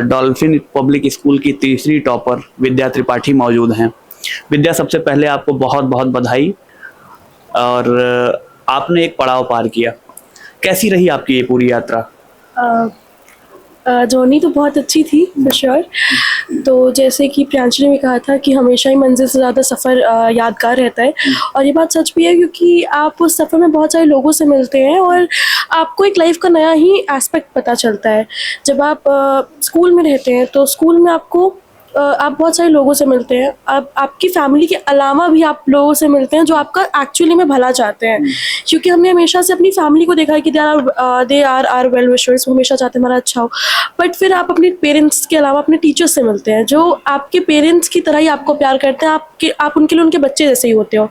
Dolphin public school की तीसरी topper विद्या त्रिपाठी मौजूद हैं। विद्या, सबसे पहले आपको बहुत बहुत बधाई। और आपने एक पड़ाव पार किया, कैसी रही आपकी ये पूरी यात्रा? जर्नी तो बहुत अच्छी थी फॉर श्योर। तो जैसे कि प्रियांशु ने कहा था कि हमेशा ही मंजिल से ज़्यादा सफ़र यादगार रहता है, और ये बात सच भी है क्योंकि आप उस सफ़र में बहुत सारे लोगों से मिलते हैं और आपको एक लाइफ का नया ही एस्पेक्ट पता चलता है। जब आप स्कूल में रहते हैं तो स्कूल में आप बहुत सारे लोगों से मिलते हैं। आपकी फैमिली के अलावा भी आप लोगों से मिलते हैं जो आपका एक्चुअली में भला चाहते हैं, क्योंकि हमने हमेशा से अपनी फैमिली को देखा है कि they are are well wishers, वो हमेशा चाहते हैं हमारा अच्छा हो। बट फिर आप अपने पेरेंट्स के अलावा अपने टीचर्स से मिलते हैं जो आपके पेरेंट्स की तरह ही आपको प्यार करते हैं, आप उनके लिए उनके बच्चे जैसे ही होते हो।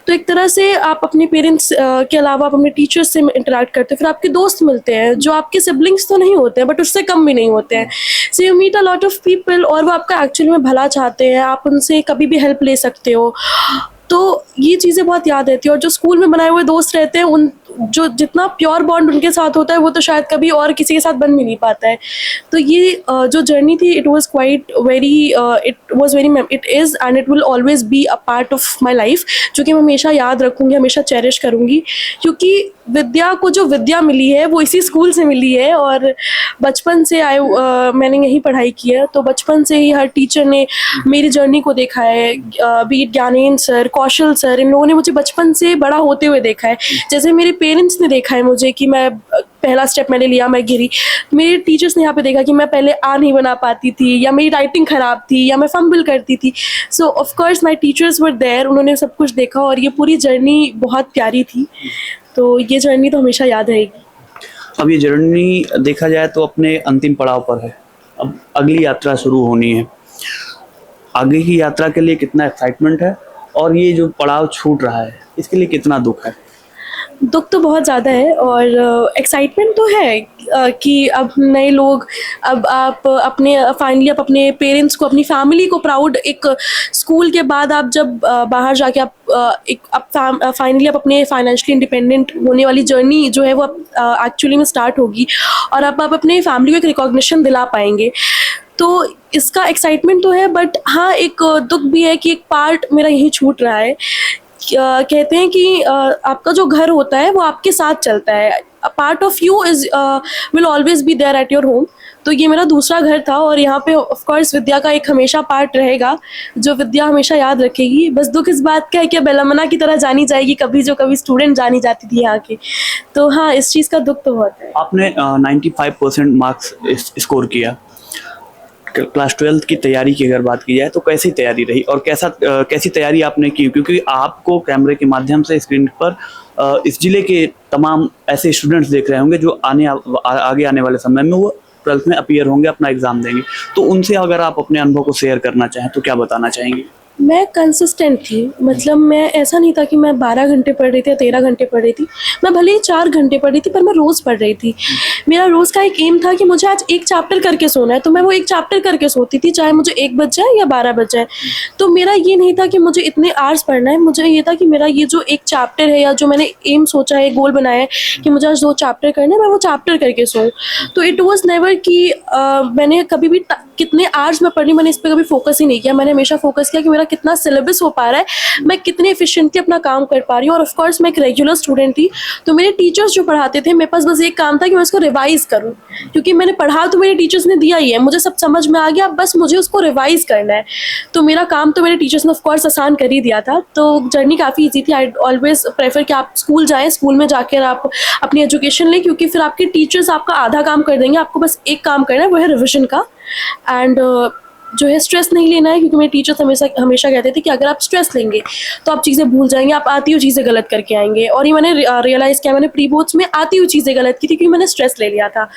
तो एक तरह से आप अपने पेरेंट्स के अलावा आप अपने टीचर्स से इंटरेक्ट करते हैं। फिर आपके दोस्त मिलते हैं जो आपके सिबलिंग्स तो नहीं होते हैं बट उससे कम भी नहीं होते हैं। So you meet a lot of people और वो आपका एक्चुअली में भला चाहते हैं, आप उनसे कभी भी हेल्प ले सकते हो। तो ये चीज़ें बहुत याद रहती है। और जो स्कूल में बनाए हुए दोस्त रहते हैं, उन जो जितना प्योर बॉन्ड उनके साथ होता है वो तो शायद कभी और किसी के साथ बन भी नहीं पाता है। तो ये जो जर्नी थी, it was quite very it is and it will always be a part of my life, जो कि मैं हमेशा याद रखूँगी, हमेशा चेरिश करूँगी। क्योंकि विद्या को जो विद्या मिली है वो इसी स्कूल से मिली है, और बचपन से मैंने यहीं पढ़ाई की है। तो बचपन से ही हर टीचर ने मेरी जर्नी को देखा है, be it Gyanendra sir, Kaushal sir, इन लोगों ने मुझे बचपन से बड़ा होते हुए देखा है। जैसे मेरे पेरेंट्स ने देखा है मुझे कि मैं पहला स्टेप मैंने लिया, मैं गिरी। मेरे टीचर्स ने यहाँ पे देखा कि मैं पहले नहीं बना पाती थी, या मेरी राइटिंग ख़राब थी, या मैं फंबल करती थी। So of course my teachers were there, उन्होंने सब कुछ देखा, और ये पूरी जर्नी बहुत प्यारी थी। तो ये जर्नी तो हमेशा याद रहेगी। अब ये जर्नी देखा जाए तो अपने अंतिम पड़ाव पर है, अब अगली यात्रा शुरू होनी है। आगे की यात्रा के लिए कितना एक्साइटमेंट है, और ये जो पड़ाव छूट रहा है इसके लिए कितना दुख है? दुख तो बहुत ज़्यादा है, और एक्साइटमेंट तो है कि अब नए लोग, अब आप फाइनली आप अपने पेरेंट्स को, अपनी फैमिली को प्राउड, एक स्कूल के बाद आप जब बाहर जाके फाइनली आप अपने फाइनेंशियली इंडिपेंडेंट होने वाली जर्नी जो है वो एक्चुअली में स्टार्ट होगी, और आप अपने फैमिली को एक रिकॉग्निशन दिला पाएंगे। तो इसका एक्साइटमेंट तो है, बट हाँ, एक दुख भी है कि एक पार्ट मेरा यहीं छूट रहा है। कहते हैं कि आपका जो घर होता है वो आपके साथ चलता है, a part of you is will always be there at your home. तो ये मेरा दूसरा घर था, और यहाँ पे ऑफ कोर्स विद्या का एक हमेशा पार्ट रहेगा जो विद्या हमेशा याद रखेगी। बस दुख इस बात का है कि बेलमना की तरह जानी जाएगी कभी, जो कभी स्टूडेंट जानी जाती थी यहाँ की। तो हाँ, इस चीज़ का दुख तो बहुत है। आपने 95% मार्क्स स्कोर किया। क्लास 12th की तैयारी की अगर बात की जाए तो कैसी तैयारी रही, और कैसी तैयारी आपने की? क्योंकि आपको कैमरे के माध्यम से स्क्रीन पर इस जिले के तमाम ऐसे स्टूडेंट्स देख रहे होंगे जो आगे आने वाले समय में वो 12th में अपीयर होंगे, अपना एग्ज़ाम देंगे। तो उनसे अगर आप अपने अनुभव को शेयर करना चाहें तो क्या बताना चाहेंगे? मैं कंसिस्टेंट थी, मतलब मैं ऐसा नहीं था कि मैं 12 घंटे पढ़ रही थी या 13 घंटे पढ़ रही थी। मैं भले ही 4 घंटे पढ़ रही थी, पर मैं रोज़ पढ़ रही थी। मेरा रोज़ का एक एम था कि मुझे आज एक चैप्टर करके सोना है, तो मैं वो एक चैप्टर करके सोती थी, चाहे मुझे 1 बज जाए या 12 बज जाए। तो मेरा ये नहीं था कि मुझे इतने आवर्स पढ़ना है, मुझे ये था कि मेरा ये जो एक चैप्टर है, या जो मैंने एम सोचा है, गोल बनाया है कि मुझे आज 2 चैप्टर करने हैं, मैं वो चैप्टर करके सोऊँ। तो इट वॉज़ नेवर कि मैंने कभी भी कितने आवर्स में पढ़ी, मैंने इस पर कभी फोकस ही नहीं किया। मैंने हमेशा फोकस किया कि मेरा कितना सिलेबस हो पा रहा है, मैं कितने एफिशिएंटली अपना काम कर पा रही हूँ। और ऑफ कोर्स मैं एक रेगुलर स्टूडेंट थी, तो मेरे टीचर्स जो पढ़ाते थे, मेरे पास बस एक काम था कि मैं उसको रिवाइज करूँ, क्योंकि मैंने पढ़ा तो मेरे टीचर्स ने दिया ही है, मुझे सब समझ में आ गया, बस मुझे उसको रिवाइज करना है। तो मेरा काम तो मेरे टीचर्स ने ऑफ कोर्स आसान कर ही दिया था। तो जर्नी काफ़ी ईजी थी। आई ऑलवेज प्रेफर कि आप स्कूल जाएँ, स्कूल में जाकर आप अपनी एजुकेशन लें, क्योंकि फिर आपके टीचर्स आपका आधा काम कर देंगे, आपको बस एक काम करना है, वो है रिविजन का। एंड जो है स्ट्रेस नहीं लेना है, क्योंकि मेरे टीचर्स हमेशा कहते थे कि अगर आप स्ट्रेस लेंगे तो आप चीज़ें भूल जाएंगे, आप आती हुई चीज़ें गलत करके आएंगे। और ये मैंने रियलाइज़ किया, मैंने प्री बोर्ड्स में आती हुई चीज़ें गलत की थी क्योंकि मैंने स्ट्रेस ले लिया था।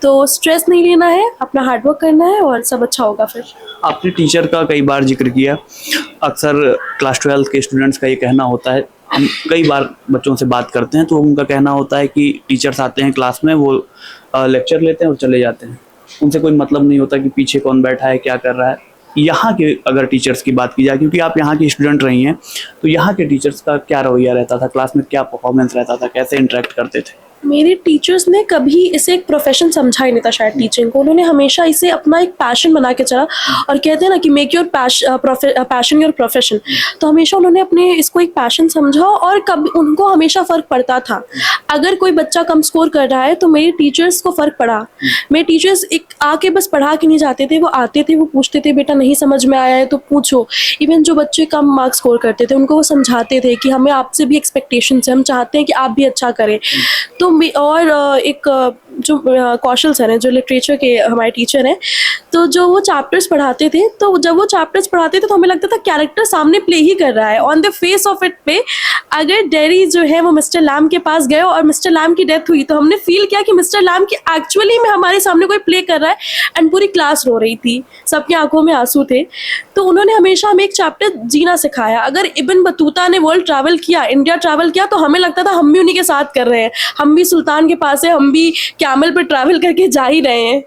तो स्ट्रेस नहीं लेना है, अपना हार्डवर्क करना है, और सब अच्छा होगा। फिर आपने टीचर का कई बार जिक्र किया। अक्सर क्लास 12th के स्टूडेंट्स का ये कहना होता है, हम कई बार बच्चों से बात करते हैं तो उनका कहना होता है कि टीचर्स आते हैं क्लास में, वो लेक्चर लेते हैं और चले जाते हैं, उनसे कोई मतलब नहीं होता कि पीछे कौन बैठा है, क्या कर रहा है। यहाँ के अगर टीचर्स की बात की जाए, क्योंकि आप यहाँ की स्टूडेंट रही हैं, तो यहाँ के टीचर्स का क्या रवैया रहता था, क्लास में क्या परफॉर्मेंस रहता था, कैसे इंटरेक्ट करते थे? मेरे टीचर्स ने कभी इसे एक प्रोफेशन समझा ही नहीं था शायद टीचिंग को। उन्होंने हमेशा इसे अपना एक पैशन बना के चला, और कहते हैं ना कि make your passion your profession. तो हमेशा उन्होंने अपने इसको एक पैशन समझा, और कभी उनको हमेशा फ़र्क पड़ता था। अगर कोई बच्चा कम स्कोर कर रहा है तो मेरे टीचर्स को फ़र्क पड़ा। मेरे टीचर्स एक आके बस पढ़ा के नहीं जाते थे, वो आते थे, वो पूछते थे बेटा नहीं समझ में आया है तो पूछो। इवन जो बच्चे कम मार्क्स स्कोर करते थे उनको वो समझाते थे कि हमें आपसे भी एक्सपेक्टेशंस है, हम चाहते हैं कि आप भी अच्छा करें। तो और एक जो कौशल सर हैं, जो लिटरेचर के हमारे टीचर हैं, तो जो वो चैप्टर्स पढ़ाते थे, तो जब वो चैप्टर्स पढ़ाते थे तो हमें लगता था कैरेक्टर सामने प्ले ही कर रहा है on the face of it पे। अगर डेरी जो है वो मिस्टर लैम के पास गए और मिस्टर लैम की डेथ हुई, तो हमने फील किया कि मिस्टर लैम की एक्चुअली में हमारे सामने कोई प्ले कर रहा है, एंड पूरी क्लास रो रही थी, सबकी आंखों में आंसू थे। तो उन्होंने हमेशा हमें एक चैप्टर जीना सिखाया। अगर इब्न बतूता ने वर्ल्ड ट्रैवल किया, इंडिया ट्रैवल किया, तो हमें लगता था हम भी उन्हीं के साथ कर रहे हैं, हम भी सुल्तान के पास है, हम भी कैमल पर ट्रैवल करके जा ही रहे हैं।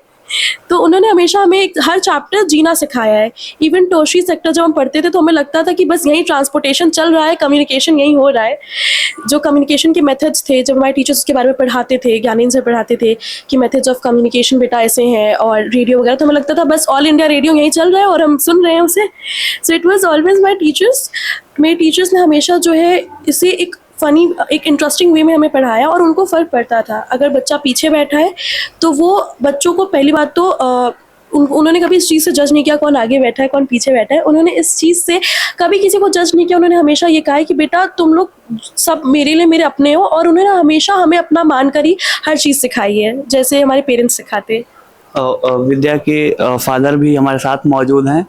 तो उन्होंने हमेशा हमें हर चैप्टर जीना सिखाया है। इवन टर्शियरी सेक्टर जब हम पढ़ते थे तो हमें लगता था कि बस यहीं ट्रांसपोर्टेशन चल रहा है, कम्युनिकेशन यहीं हो रहा है। जो कम्युनिकेशन के मेथड्स थे, जब हमारे टीचर्स उसके बारे में पढ़ाते थे, ज्ञानेंद्र सर पढ़ाते थे कि मेथड्स ऑफ कम्युनिकेशन बेटा ऐसे हैं, और रेडियो वगैरह, तो हमें लगता था बस ऑल इंडिया रेडियो यहीं चल रहा है और हम सुन रहे हैं उसे। So it was always my teachers. मेरे टीचर्स ने हमेशा जो है इसे एक फ़नी, एक इंटरेस्टिंग वे में हमें पढ़ाया, और उनको फ़र्क पड़ता था। अगर बच्चा पीछे बैठा है तो वो बच्चों को पहली बात तो उन्होंने कभी इस चीज़ से जज नहीं किया कौन आगे बैठा है कौन पीछे बैठा है। उन्होंने इस चीज़ से कभी किसी को जज नहीं किया। उन्होंने हमेशा ये कहा है कि बेटा तुम लोग सब मेरे लिए मेरे अपने हो, और उन्होंने हमेशा हमें अपना मान कर ही हर चीज़ सिखाई है, जैसे हमारे पेरेंट्स सिखाते। विद्या के फादर भी हमारे साथ मौजूद हैं,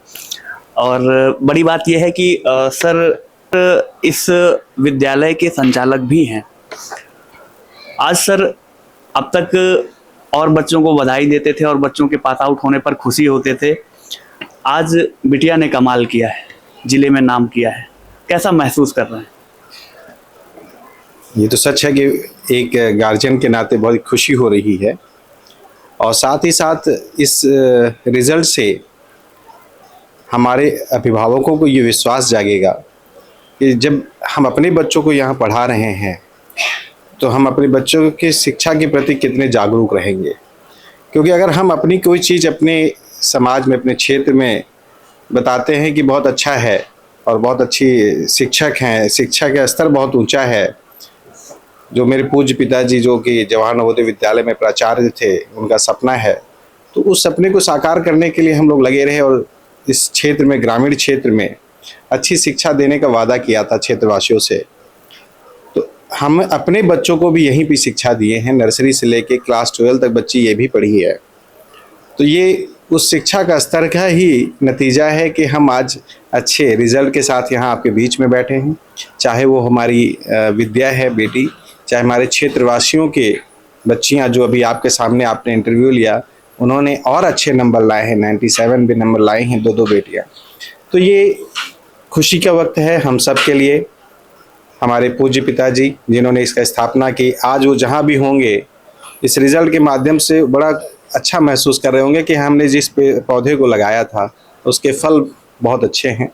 और बड़ी बात यह है कि सर इस विद्यालय के संचालक भी हैं। आज सर अब तक और बच्चों को बधाई देते थे और बच्चों के पास आउट होने पर खुशी होते थे। आज बिटिया ने कमाल किया है, जिले में नाम किया है, कैसा महसूस कर रहे हैं? ये तो सच है कि एक गार्जियन के नाते बहुत खुशी हो रही है, और साथ ही साथ इस रिज़ल्ट से हमारे अभिभावकों को ये विश्वास जागेगा कि जब हम अपने बच्चों को यहाँ पढ़ा रहे हैं तो हम अपने बच्चों की शिक्षा के प्रति कितने जागरूक रहेंगे। क्योंकि अगर हम अपनी कोई चीज़ अपने समाज में, अपने क्षेत्र में बताते हैं कि बहुत अच्छा है और बहुत अच्छी शिक्षक हैं, शिक्षा का स्तर बहुत ऊंचा है, जो मेरे पूज्य पिताजी जो कि जवाहर नवोदय विद्यालय में प्राचार्य थे, उनका सपना है, तो उस सपने को साकार करने के लिए हम लोग लगे रहे और इस क्षेत्र में, ग्रामीण क्षेत्र में अच्छी शिक्षा देने का वादा किया था क्षेत्रवासियों से। तो हम अपने बच्चों को भी यहीं पे शिक्षा दिए हैं, नर्सरी से लेके क्लास 12 तक बच्ची ये भी पढ़ी है। तो ये उस शिक्षा का स्तर का ही नतीजा है कि हम आज अच्छे रिजल्ट के साथ यहाँ आपके बीच में बैठे हैं। चाहे वो हमारी विद्या है बेटी, चाहे हमारे क्षेत्रवासियों के बच्चियाँ जो अभी आपके सामने आपने इंटरव्यू लिया, उन्होंने और अच्छे नंबर लाए हैं, 97 भी नंबर लाए हैं, 2 बेटियाँ। तो ये खुशी का वक्त है हम सब के लिए। हमारे पूज्य पिताजी जिन्होंने इसका स्थापना की, आज वो जहाँ भी होंगे इस रिज़ल्ट के माध्यम से बड़ा अच्छा महसूस कर रहे होंगे कि हमने जिस पौधे को लगाया था उसके फल बहुत अच्छे हैं।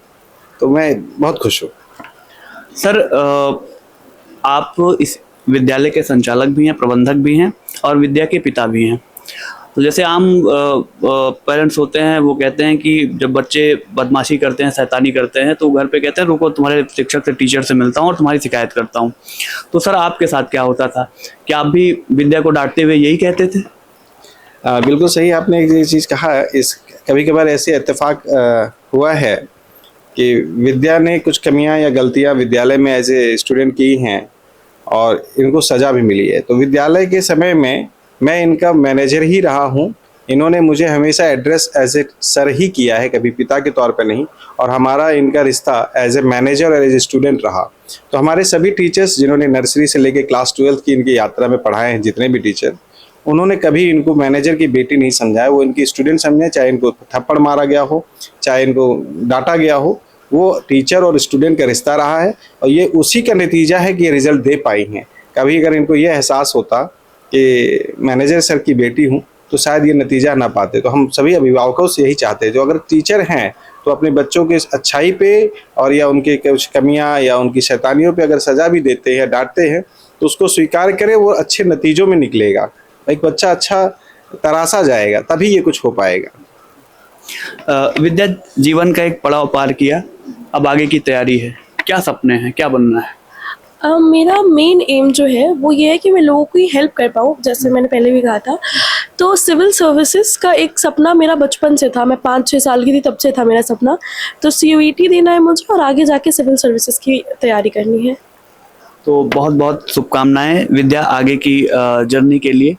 तो मैं बहुत खुश हूँ। सर आप इस विद्यालय के संचालक भी हैं, प्रबंधक भी हैं और विद्या के पिता भी हैं। तो जैसे आम पेरेंट्स होते हैं, वो कहते हैं कि जब बच्चे बदमाशी करते हैं, शैतानी करते हैं, तो घर पे कहते हैं रुको तुम्हारे शिक्षक से, टीचर से मिलता हूँ और तुम्हारी शिकायत करता हूँ। तो सर आपके साथ क्या होता था? क्या आप भी विद्या को डांटते हुए यही कहते थे? बिल्कुल सही आपने एक चीज़ कहा। इस कभी कभार ऐसे इत्तेफाक हुआ है कि विद्या ने कुछ कमियां या गलतियां विद्यालय में एज ए स्टूडेंट की हैं और इनको सज़ा भी मिली है। तो विद्यालय के समय में मैं इनका मैनेजर ही रहा हूं। इन्होंने मुझे हमेशा एड्रेस एज ए सर ही किया है, कभी पिता के तौर पे नहीं, और हमारा इनका रिश्ता एज ए मैनेजर और एज ए स्टूडेंट रहा। तो हमारे सभी टीचर्स जिन्होंने नर्सरी से लेकर क्लास 12 की इनकी यात्रा में पढ़ाए हैं, जितने भी टीचर, उन्होंने कभी इनको मैनेजर की बेटी नहीं समझाया। वो इनकी स्टूडेंट समझे, चाहे इनको थप्पड़ मारा गया हो, चाहे इनको डांटा गया हो, वो टीचर और स्टूडेंट का रिश्ता रहा है। और ये उसी का नतीजा है कि ये रिजल्ट दे पाई हैं। कभी अगर इनको ये एहसास होता कि मैनेजर सर की बेटी हूँ तो शायद ये नतीजा ना पाते। तो हम सभी अभिभावकों से यही चाहते हैं, जो अगर टीचर हैं तो अपने बच्चों के अच्छाई पे और या उनके कुछ कमियां या उनकी शैतानियों पे अगर सज़ा भी देते हैं, डांटते हैं, तो उसको स्वीकार करे, वो अच्छे नतीजों में निकलेगा, एक बच्चा अच्छा तराशा जाएगा, तभी ये कुछ हो पाएगा। विद्या जीवन का एक पड़ाव पार किया, अब आगे की तैयारी है, क्या सपने हैं, क्या बनना है? मेरा मेन एम जो है वो ये है कि मैं लोगों की हेल्प कर पाऊँ, जैसे मैंने पहले भी कहा था। तो सिविल सर्विसेज का एक सपना मेरा बचपन से था, मैं 5-6 साल की थी तब से था मेरा सपना। तो CUET देना है मुझे और आगे जाके सिविल सर्विसेज की तैयारी करनी है। तो बहुत बहुत शुभकामनाएं विद्या आगे की जर्नी के लिए।